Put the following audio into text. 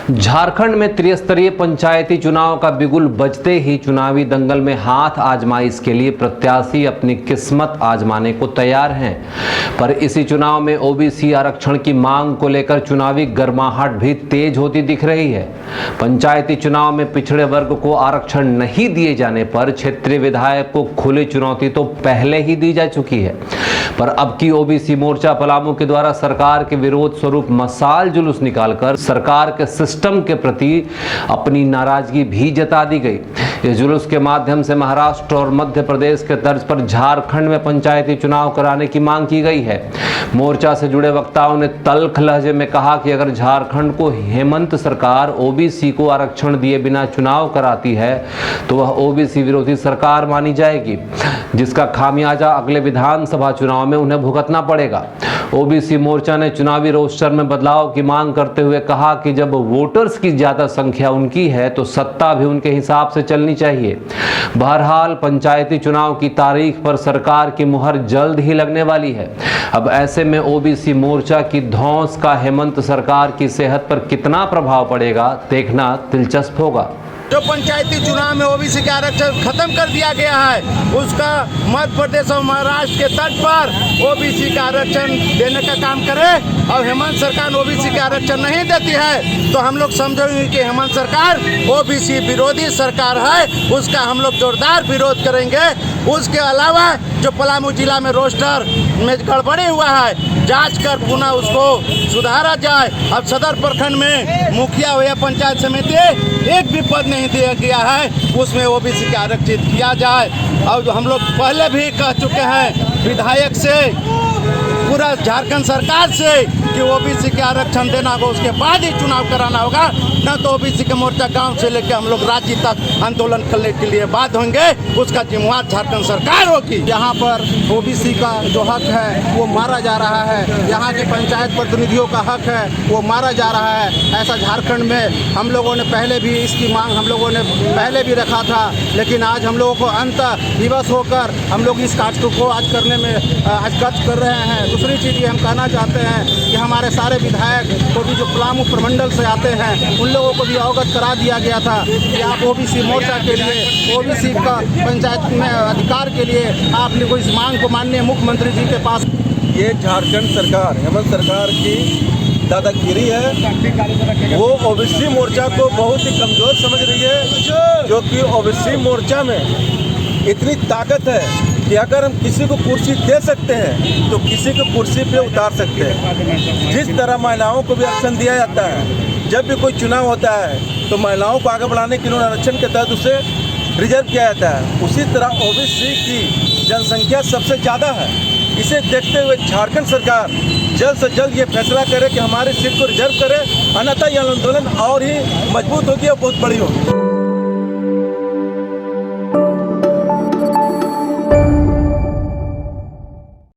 झारखंड में त्रिस्तरीय पंचायती चुनाव का बिगुल बजते ही चुनावी दंगल में हाथ आजमाइश के लिए प्रत्याशी अपनी किस्मत आजमाने को तैयार हैं। पर इसी चुनाव में ओबीसी आरक्षण की मांग को लेकर चुनावी गर्माहट भी तेज होती दिख रही है। पंचायती चुनाव में पिछड़े वर्ग को आरक्षण नहीं दिए जाने पर क्षेत्रीय विधायक को खुली चुनौती तो पहले ही दी जा चुकी है, पर अब की ओबीसी मोर्चा पलामू के द्वारा सरकार के विरोध स्वरूप मशाल जुलूस निकालकर सरकार के सिस्टम के प्रति अपनी नाराजगी भी जता दी गई। इस जुलूस के माध्यम से महाराष्ट्र और मध्य प्रदेश के तर्ज पर झारखंड में पंचायती चुनाव कराने की मांग की गई है। मोर्चा से जुड़े वक्ताओं ने तल्ख लहजे में कहा कि अगर झारखंड को हेमंत सरकार ओबीसी को आरक्षण दिए बिना चुनाव कराती है तो वह ओबीसी विरोधी सरकार मानी जाएगी, जिसका खामियाजा अगले विधानसभा चुनाव में उन्हें भुगतना पड़ेगा। ओबीसी मोर्चा ने चुनावी रोस्टर में बदलाव की मांग करते हुए कहा कि जब वोटर्स की ज्यादा संख्या उनकी है तो सत्ता भी उनके हिसाब से चलनी चाहिए। बहरहाल पंचायती चुनाव की तारीख पर सरकार की मुहर जल्द ही लगने वाली है। अब ऐसे में ओबीसी मोर्चा की धौंस का हेमंत सरकार की सेहत पर कितना प्रभाव पड़ेगा देखना दिलचस्प होगा। जो पंचायती चुनाव में ओबीसी का आरक्षण खत्म कर दिया गया है, उसका मध्य प्रदेश और महाराष्ट्र के तट पर ओबीसी का आरक्षण देने का काम करे और हेमंत सरकार ओबीसी का आरक्षण नहीं देती है तो हम लोग समझेंगे कि हेमंत सरकार ओबीसी विरोधी सरकार है, उसका हम लोग जोरदार विरोध करेंगे। उसके अलावा जो पलामू जिला में रोस्टर में गड़बड़ी हुआ है, जांच कर पुनः उसको सुधारा जाए। अब सदर प्रखंड में मुखिया या पंचायत समिति एक भी पद नहीं दिया गया है, उसमें ओबीसी का आरक्षित किया जाए। और हम लोग पहले भी कह चुके हैं विधायक से, पूरा झारखंड सरकार से कि ओबीसी के आरक्षण देना होगा, उसके बाद ही चुनाव कराना होगा, न तो ओबीसी के मोर्चा गांव से लेकर हम लोग राज्य तक आंदोलन करने के लिए बाध्य होंगे। उसका जिम्मेवार झारखंड सरकार होगी। यहाँ पर ओबीसी का जो हक है वो मारा जा रहा है, यहाँ के पंचायत प्रतिनिधियों का हक है वो मारा जा रहा है। ऐसा झारखंड में हम लोगों ने पहले भी इसकी मांग हम लोगों ने पहले भी रखा था, लेकिन आज हम लोगों को अंत दिवस होकर हम लोग इस कास्ट को आज करने में आज कष्ट कर रहे हैं। दूसरी चीज़ ये हम कहना चाहते हैं कि हमारे सारे विधायक को भी जो पलामू प्रमंडल से आते हैं उन लोगों को भी अवगत करा दिया गया था कि आप ओबीसी मोर्चा के लिए, ओबीसी का पंचायत में अधिकार के लिए आप लोग इस मांग को माननीय मुख्यमंत्री जी के पास। ये झारखंड सरकार, हेमंत सरकार की दादागिरी है। वो ओबीसी मोर्चा को बहुत ही कमज़ोर समझ रही है, जो कि ओबीसी मोर्चा में इतनी ताकत है कि अगर हम किसी को कुर्सी दे सकते हैं तो किसी को कुर्सी पे उतार सकते हैं। जिस तरह महिलाओं को भी आरक्षण दिया जाता है, जब भी कोई चुनाव होता है तो महिलाओं को आगे बढ़ाने के लिए आरक्षण के तहत उसे रिजर्व किया जाता है, उसी तरह ओबीसी की जनसंख्या सबसे ज़्यादा है। इसे देखते हुए झारखंड सरकार जल्द से जल्द ये फैसला करे कि हमारी सीट को रिजर्व करे, अन्यथा यह आंदोलन और ही मजबूत होगी और बहुत बड़ी होगी।